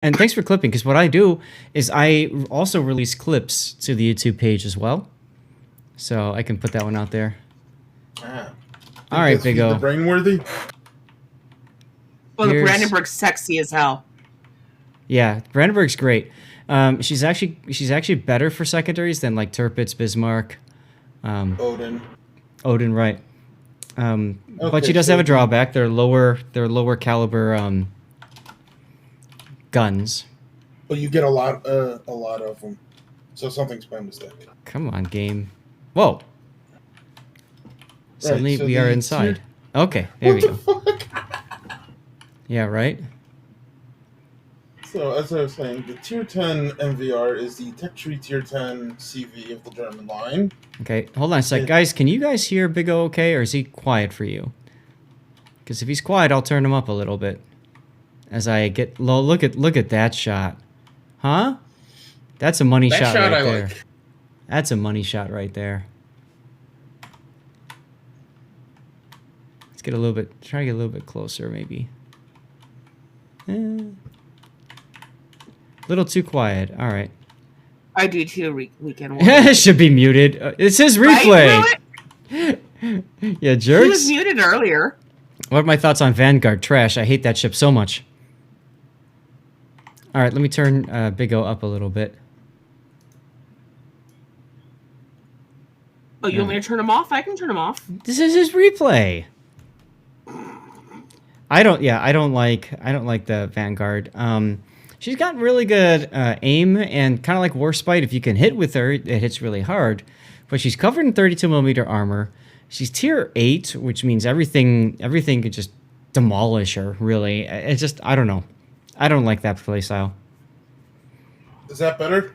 And thanks for clipping, because what I do is I also release clips to the YouTube page as well. So I can put that one out there. Ah. All right, Big O. The brainworthy? Well, the Brandenburg's sexy as hell. Yeah, Brandenburg's great. She's actually better for secondaries than like Tirpitz, Bismarck, Odin. Odin, right? But she does have a drawback. They're lower caliber guns. But you get a lot of them. So something's by mistake. Come on, game. Whoa. Suddenly so we are inside. Okay, there we go. Fuck? Yeah, right? So, as I was saying, the Tier 10 MVR is the Tech Tree Tier 10 CV of the German line. Okay, hold on a sec. Guys, can you guys hear Big O okay, or is he quiet for you? Because if he's quiet, I'll turn him up a little bit. As I get low, look at that shot. Huh? That's a money shot right there. Like. That's a money shot right there. Let's get a little bit, try to get a little bit closer maybe. A little too quiet. All right. I do too, Weekend Warrior. Should be muted. It's his replay. Right? Yeah, jerks. He was muted earlier. What are my thoughts on Vanguard? Trash. I hate that ship so much. All right, let me turn Big O up a little bit. Oh, you want me to turn him off? I can turn him off. This is his replay. I don't like the Vanguard. She's got really good aim and kind of like Warspite. If you can hit with her, it hits really hard. But she's covered in 32mm armor. She's tier 8, which means everything could just demolish her. Really, it's just I don't know. I don't like that playstyle. Is that better?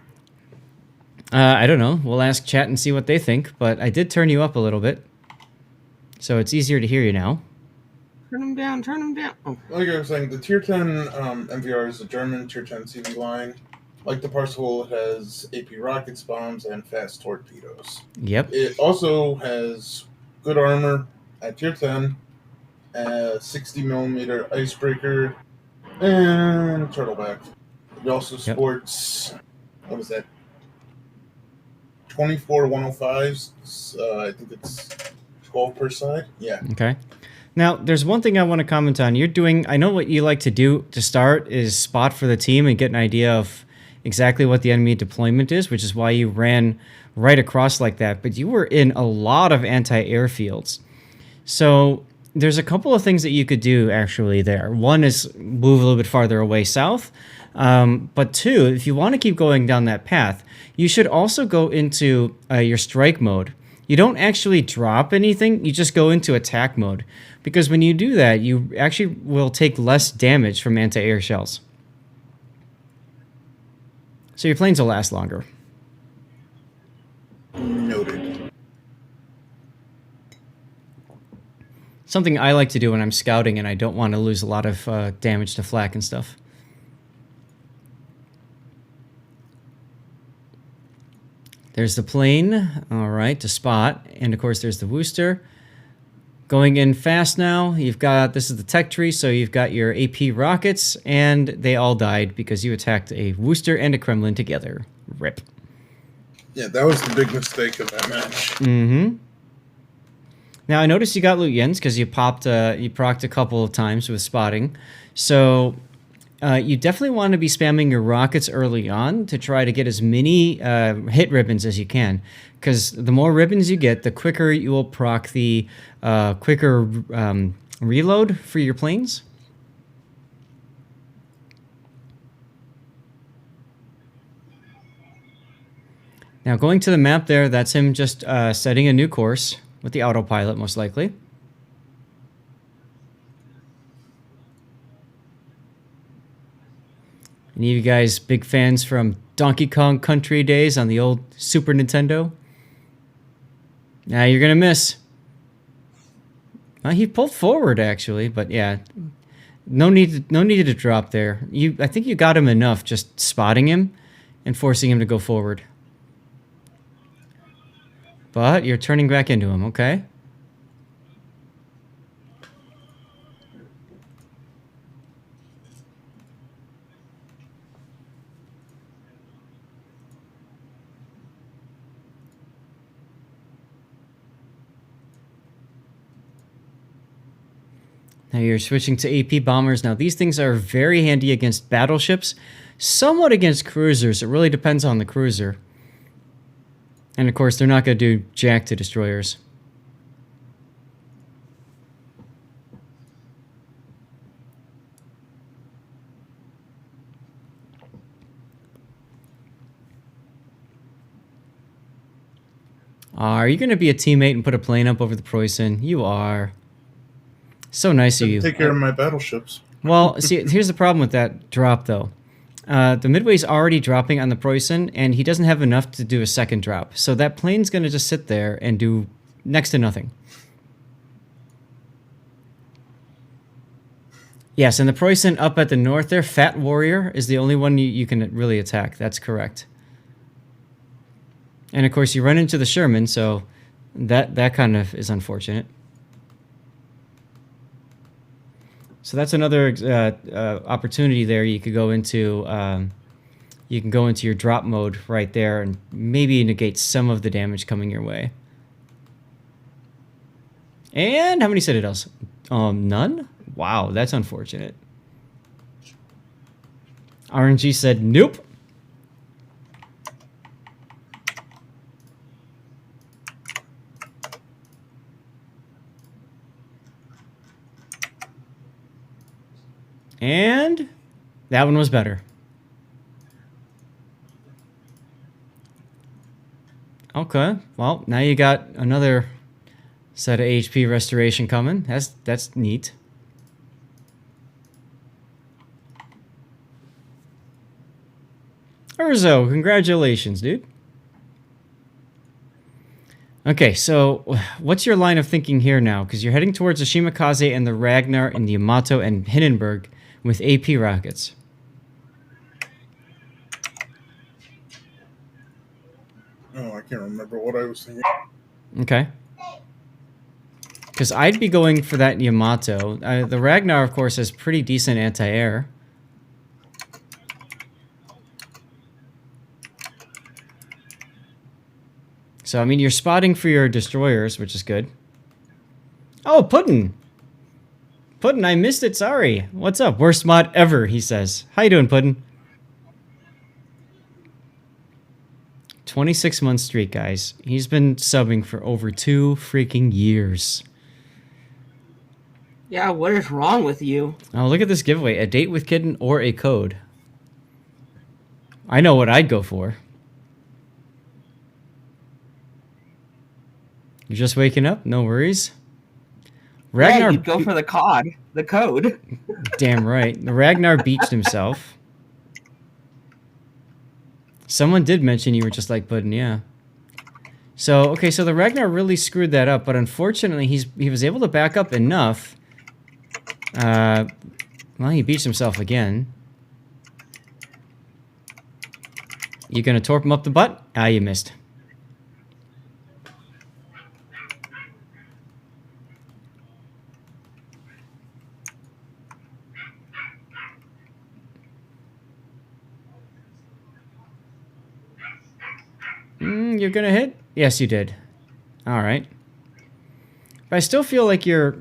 I don't know. We'll ask chat and see what they think. But I did turn you up a little bit, so it's easier to hear you now. Turn him down. Turn him down. Oh. Like I was saying, the Tier 10 MVR is a German Tier 10 CV line. Like the Parseval, it has AP rockets, bombs, and fast torpedoes. Yep. It also has good armor at Tier 10, a 60mm icebreaker, and turtleback. It also sports, what is that, 24 105s. I think it's 12 per side. Yeah. Okay. Now, there's one thing I want to comment on. You're doing, I know what you like to do to start is spot for the team and get an idea of exactly what the enemy deployment is, which is why you ran right across like that. But you were in a lot of anti-air fields. So there's a couple of things that you could do actually there. One is move a little bit farther away south. But two, if you want to keep going down that path, you should also go into your strike mode. You don't actually drop anything, you just go into attack mode. Because when you do that, you actually will take less damage from anti-air shells. So your planes will last longer. Noted. Something I like to do when I'm scouting and I don't want to lose a lot of damage to flak and stuff. There's the plane, all right, to spot. And of course, there's the Wooster. Going in fast now. You've got, this is the tech tree, so you've got your AP rockets, and they all died because you attacked a Wooster and a Kremlin together. Rip. Yeah, that was the big mistake of that match. Mm-hmm. Now, I noticed you got loot yens because you procced a couple of times with spotting. So you definitely want to be spamming your rockets early on to try to get as many hit ribbons as you can. Because the more ribbons you get, the quicker you will proc the quicker reload for your planes. Now, going to the map there, that's him just setting a new course with the autopilot, most likely. Any of you guys big fans from Donkey Kong Country days on the old Super Nintendo? Nah, you're gonna miss. He pulled forward actually, but yeah, no need to drop there. I think you got him enough just spotting him and forcing him to go forward. But you're turning back into him, okay? Now you're switching to AP bombers. Now these things are very handy against battleships, somewhat against cruisers. It really depends on the cruiser. And of course, they're not going to do jack to destroyers. Are you going to be a teammate and put a plane up over the Preußen? You are. So nice of you. Take care of my battleships. Well, see, here's the problem with that drop, though. The Midway's already dropping on the Preußen, and he doesn't have enough to do a second drop. So that plane's going to just sit there and do next to nothing. Yes, and the Preußen up at the north there, Fat Warrior, is the only one you can really attack. That's correct. And, of course, you run into the Sherman, so that kind of is unfortunate. So that's another opportunity there. You could go into your drop mode right there and maybe negate some of the damage coming your way. And how many citadels? None? Wow, that's unfortunate. RNG said nope. And that one was better. Okay, well, now you got another set of HP restoration coming. That's neat. Urzo, congratulations, dude. Okay, so what's your line of thinking here now? Because you're heading towards the Shimakaze and the Ragnar and the Yamato and Hindenburg with AP rockets. Oh, I can't remember what I was thinking. Okay. Because I'd be going for that Yamato. The Ragnar, of course, has pretty decent anti-air. So, I mean, you're spotting for your destroyers, which is good. Oh, Puddin'! Puddin', I missed it, sorry. What's up? Worst mod ever, he says. How you doing, Puddin'? 26-month streak, guys. He's been subbing for over 2 freaking years. Yeah, what is wrong with you? Oh, look at this giveaway. A date with kitten or a code. I know what I'd go for. You're just waking up? No worries. Ragnar, yeah, you'd go for the code. Damn right. The Ragnar beached himself. Someone did mention you were just like Puddin', yeah. So, okay, so the Ragnar really screwed that up, but unfortunately he was able to back up enough. Well, he beached himself again. You gonna torp him up the butt? Ah, you missed. You're gonna hit? Yes, you did. Alright. But I still feel like you're...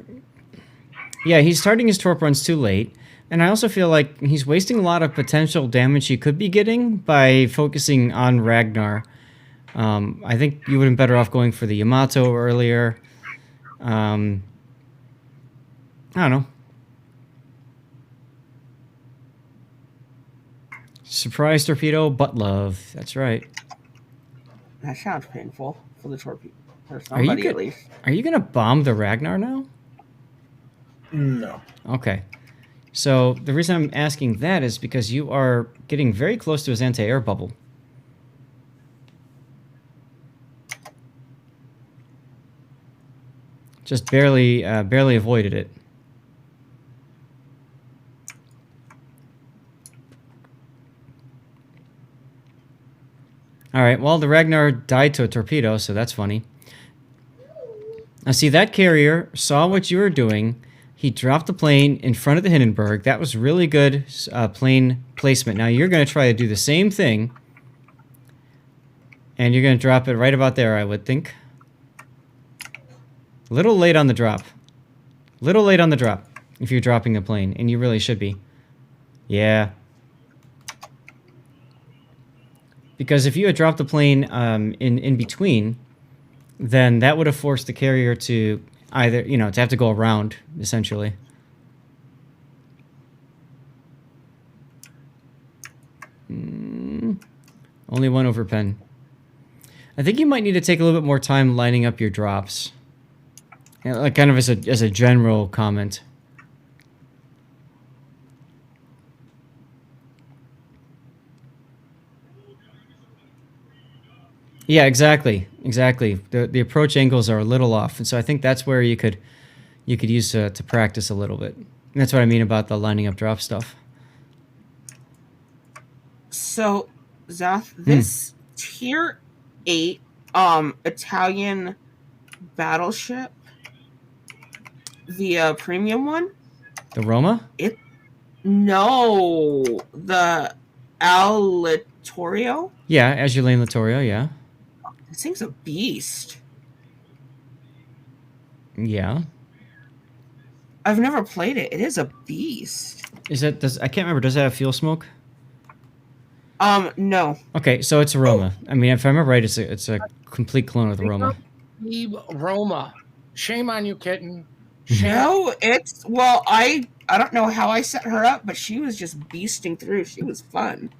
Yeah, he's starting his torp runs too late. And I also feel like he's wasting a lot of potential damage he could be getting by focusing on Ragnar. I think you would have been better off going for the Yamato earlier. I don't know. Surprise torpedo, butt love. That's right. That sounds painful for the torpedo. For Are somebody, at least. Are you going to bomb the Ragnar now? No. Okay. So the reason I'm asking that is because you are getting very close to his anti-air bubble. Just barely avoided it. All right, well, the Ragnar died to a torpedo, so that's funny. Now, see, that carrier saw what you were doing. He dropped the plane in front of the Hindenburg. That was really good plane placement. Now, you're going to try to do the same thing. And you're going to drop it right about there, I would think. Little late on the drop. Little late on the drop. if you're dropping the plane, and you really should be. Yeah. Because if you had dropped the plane in between, then that would have forced the carrier to either, to have to go around, essentially. Only one over pen. I think you might need to take a little bit more time lining up your drops. Like kind of as a general comment. Yeah, exactly. The approach angles are a little off, and so I think that's where you could use to practice a little bit. And that's what I mean about the lining up drop stuff. So, Zath, this tier 8 Italian battleship, the premium one, The Roma? No, the Alitorio. Yeah, Azulane Littorio, yeah. This thing's a beast. Yeah. I've never played it. It is a beast. I can't remember, does it have fuel smoke? No. Okay, so it's a Roma. I mean, if I remember right, it's a complete clone of the Roma. Roma. Shame on you, kitten. No, well, I don't know how I set her up, but she was just beasting through. She was fun.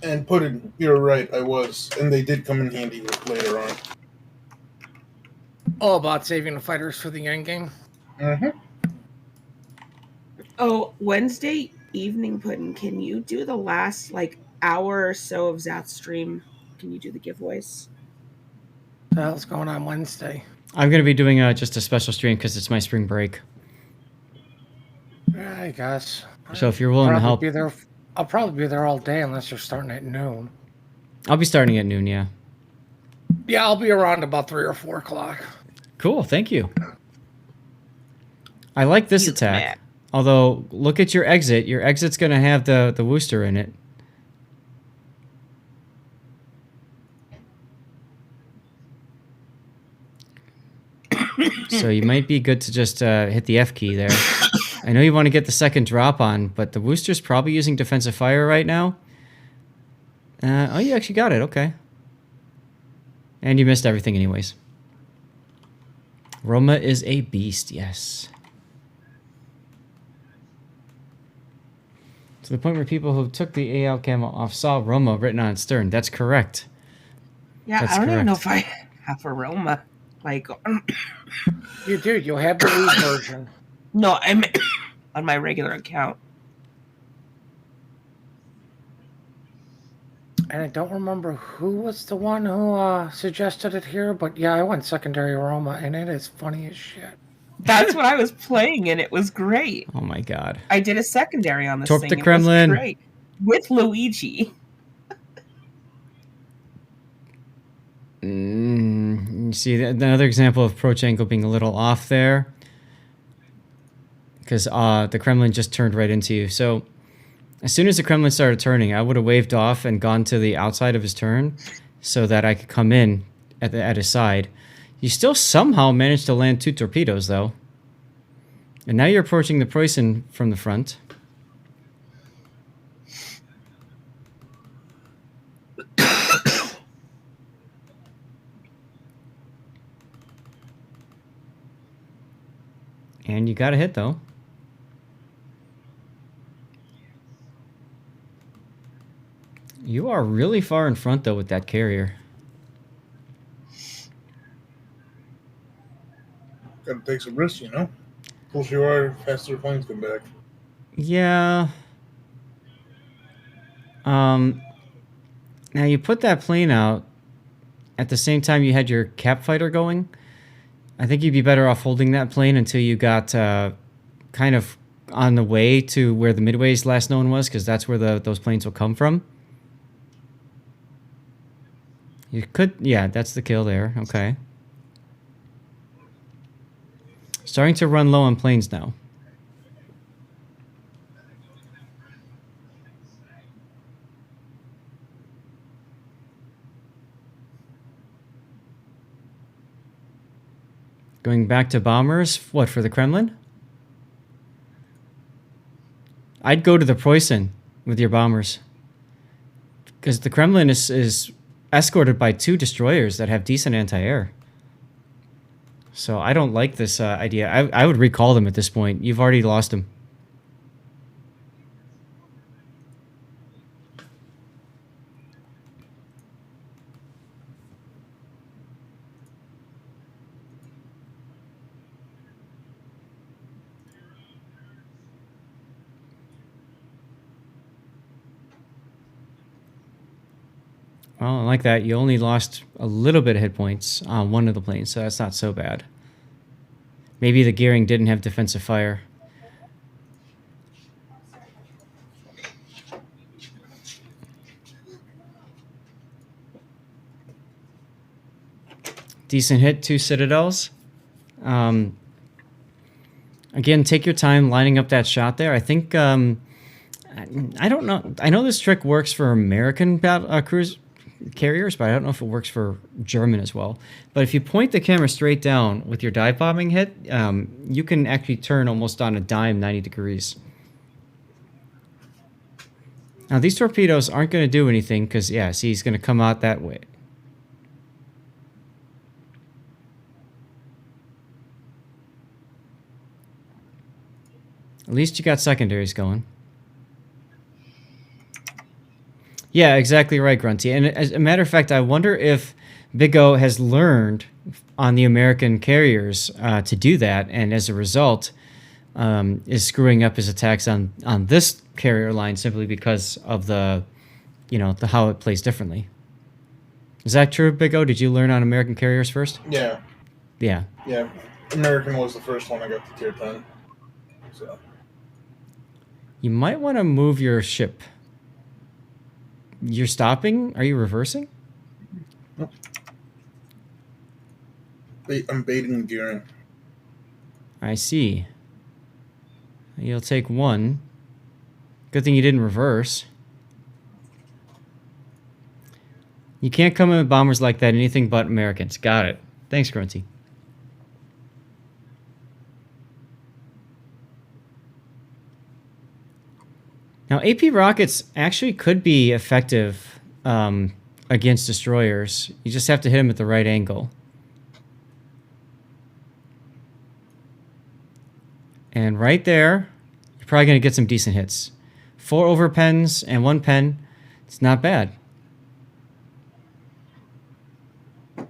And you're right, I was. And they did come in handy later on. All about saving the fighters for the end game. Mm-hmm. Oh, Wednesday evening, Puddin', can you do the last, hour or so of Zath's stream? Can you do the giveaways? What the hell's going on Wednesday? I'm going to be doing just a special stream because it's my spring break. Yeah, I guess. So if you're willing to help... I'll probably be there all day unless you're starting at noon. I'll be starting at noon, yeah. Yeah, I'll be around about 3 or 4 o'clock. Cool, thank you. I like this attack. Mad. Although, look at your exit. Your exit's going to have the Worcester in it. So you might be good to just hit the F key there. I know you want to get the second drop on, but the Worcester's probably using defensive fire right now. Oh, you actually got it. Okay. And you missed everything anyways. Roma is a beast, yes. To the point where people who took the AL camo off saw Roma written on its stern. That's correct. Yeah, That's I don't correct. even know if I have a Roma. You do. You'll have the Wii version. No, I'm on my regular account. And I don't remember who was the one who suggested it here, but yeah, I went secondary Roma, and it is funny as shit. That's what I was playing, and it was great. Oh my god. I did a secondary on this Torp thing. the Kremlin. It was great. With Luigi. You see, another example of Prochenko being a little off there. Because the Kremlin just turned right into you. So, as soon as the Kremlin started turning, I would have waved off and gone to the outside of his turn so that I could come in at his side. You still somehow managed to land 2 torpedoes, though. And now you're approaching the Preußen from the front. And you got a hit, though. You are really far in front, though, with that carrier. Gotta take some risks, you know? Closer you are, faster planes come back. Yeah. Now, you put that plane out at the same time you had your cap fighter going. I think you'd be better off holding that plane until you got kind of on the way to where the Midway's last known was, because that's where those planes will come from. You could... Yeah, that's the kill there. Okay. Starting to run low on planes now. Going back to bombers. What, for the Kremlin? I'd go to the Preußen with your bombers. Because the Kremlin is escorted by 2 destroyers that have decent anti-air. So I don't like this idea. I would recall them at this point. You've already lost them. Well, like that, you only lost a little bit of hit points on one of the planes, so that's not so bad. Maybe the gearing didn't have defensive fire. Decent hit, 2 citadels. Again, take your time lining up that shot there. I think, I don't know. I know this trick works for American cruise carriers, but I don't know if it works for German as well. But if you point the camera straight down with your dive bombing hit, you can actually turn almost on a dime 90 degrees. Now, these torpedoes aren't going to do anything because, yeah, see, he's going to come out that way. At least you got secondaries going. Yeah, exactly right, Grunty. And as a matter of fact, I wonder if Big O has learned on the American carriers to do that, and as a result, is screwing up his attacks on this carrier line simply because of the how it plays differently. Is that true, Big O? Did you learn on American carriers first? Yeah. Yeah. Yeah. American was the first one I got to tier 10. So. You might want to move your ship. You're stopping? Are you reversing? Nope. I'm baiting gearing. I see. You'll take 1. Good thing you didn't reverse. You can't come in with bombers like that, anything but Americans. Got it. Thanks, Grunty. Now, AP rockets actually could be effective against destroyers. You just have to hit them at the right angle. And right there, you're probably going to get some decent hits. 4 over pens and 1 pen. It's not bad. A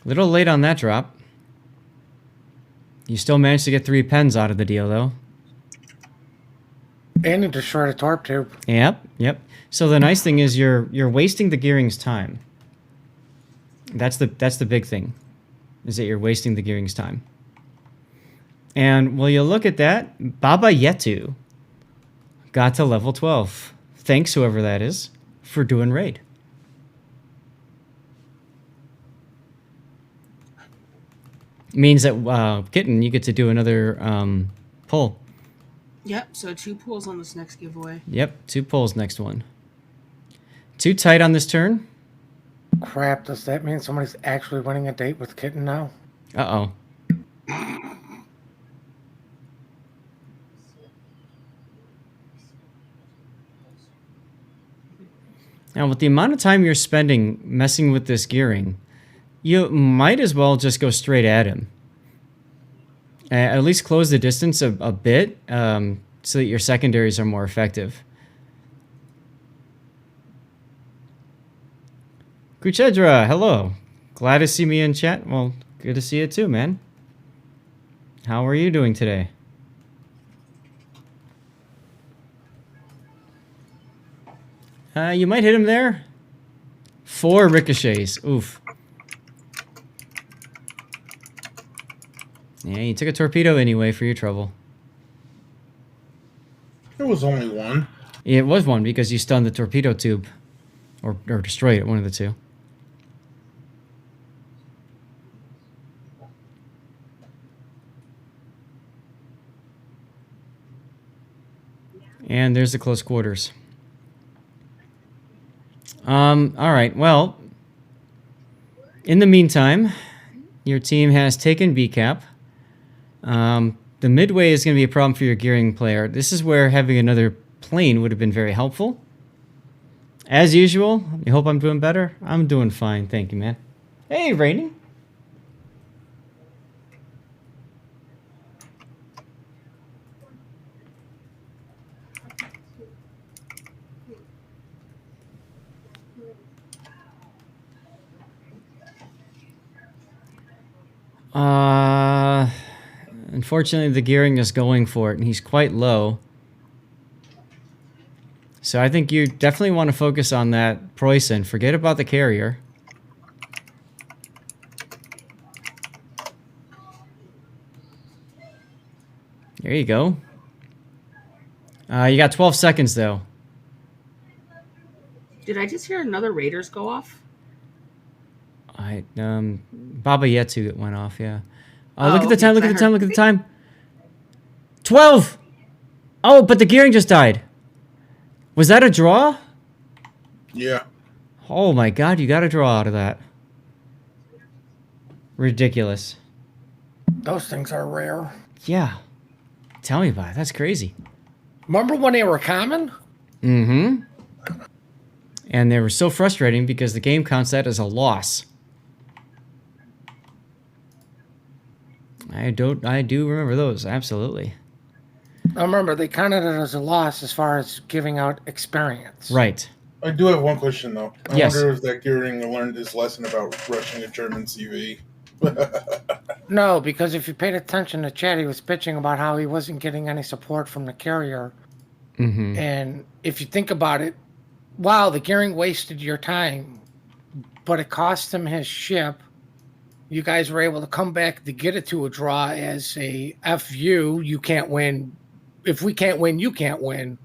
little late on that drop. You still managed to get 3 pens out of the deal, though. And you destroyed a torp tube. Yep. So the nice thing is you're wasting the gearing's time. That's the big thing, is that you're wasting the gearing's time. And will you look at that? Baba Yetu got to level 12. Thanks, whoever that is, for doing raid. Means that, Kitten, you get to do another pull. Yep, so 2 pulls on this next giveaway. Yep, 2 pulls next one. Too tight on this turn. Crap, does that mean somebody's actually winning a date with Kitten now? Uh-oh. Now, with the amount of time you're spending messing with this gearing, you might as well just go straight at him. At least close the distance a bit so that your secondaries are more effective. Kuchedra, hello. Glad to see me in chat. Well, good to see you too, man. How are you doing today? You might hit him there. 4 ricochets. Oof. Yeah, you took a torpedo anyway for your trouble. It was only 1. It was 1 because you stunned the torpedo tube. Or destroyed it, one of the 2. And there's the close quarters. All right, well, In the meantime, your team has taken B cap. The midway is going to be a problem for your gearing player. This is where having another plane would have been very helpful. As usual, you hope I'm doing better? I'm doing fine, thank you, man. Hey, Raining. Unfortunately, the gearing is going for it, and he's quite low. So I think you definitely want to focus on that Preußen. Forget about the carrier. There you go. You got 12 seconds, though. Did I just hear another Raiders go off? Baba Yetsu went off, yeah. Oh, look at the okay, time, look so at I the time, heard- look at the time. 12! Oh, but the gearing just died. Was that a draw? Yeah. Oh my god, you got a draw out of that. Ridiculous. Those things are rare. Yeah. Tell me about it. That's crazy. Remember when they were common? Mm-hmm. And they were so frustrating because the game counts that as a loss. I do remember those, absolutely. I remember they counted it as a loss as far as giving out experience. Right. I do have one question, though. I Yes. wonder if that Gearing learned his lesson about rushing a German CV. No, because if you paid attention to chat, he was bitching about how he wasn't getting any support from the carrier. Mm-hmm. And if you think about it, wow, the gearing wasted your time, but it cost him his ship. You guys were able to come back to get it to a draw as a FU. You can't win. If we can't win, you can't win.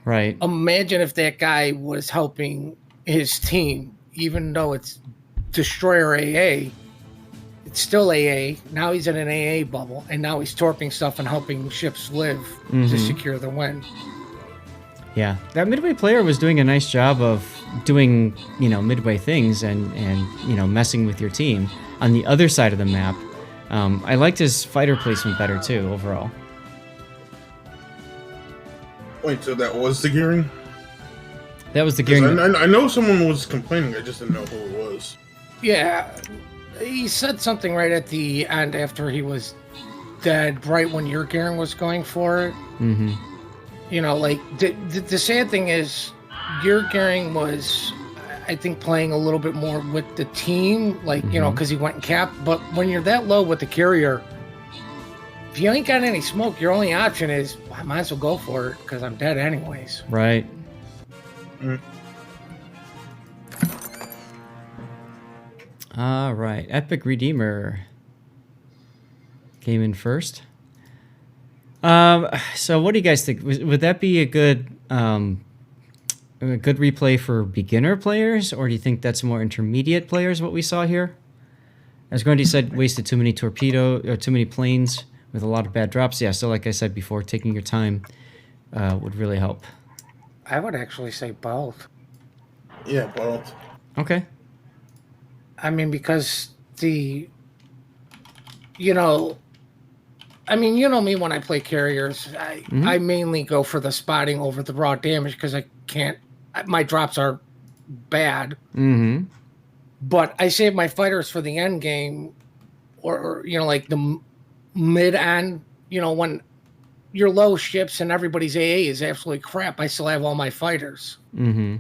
Right. Imagine if that guy was helping his team, even though it's Destroyer AA. It's still AA. Now he's in an AA bubble, and now he's torping stuff and helping ships live to secure the win. Yeah, that midway player was doing a nice job of doing, midway things and messing with your team. On the other side of the map, I liked his fighter placement better too, overall. Wait, so that was the Gearing? That was the 'Cause gearing. I know someone was complaining, I just didn't know who it was. Yeah, he said something right at the end after he was dead, right when your gearing was going for it. Mm-hmm. The sad thing is, your gearing was, I think, playing a little bit more with the team, because he went and capped. But when you're that low with the carrier, if you ain't got any smoke, your only option is, I might as well go for it because I'm dead anyways. Right. All right. Epic Redeemer came in first. So what do you guys think? Would that be a good replay for beginner players, or do you think that's more intermediate players? What we saw here, as Grundy said, wasted too many too many planes with a lot of bad drops. Yeah. So like I said before, taking your time would really help. I would actually say both. Yeah, both. Okay. I mean, because you know me when I play carriers, I mainly go for the spotting over the raw damage because my drops are bad. Mm-hmm. But I save my fighters for the end game or like the mid end, when you're low ships and everybody's AA is absolutely crap, I still have all my fighters. Mm-hmm.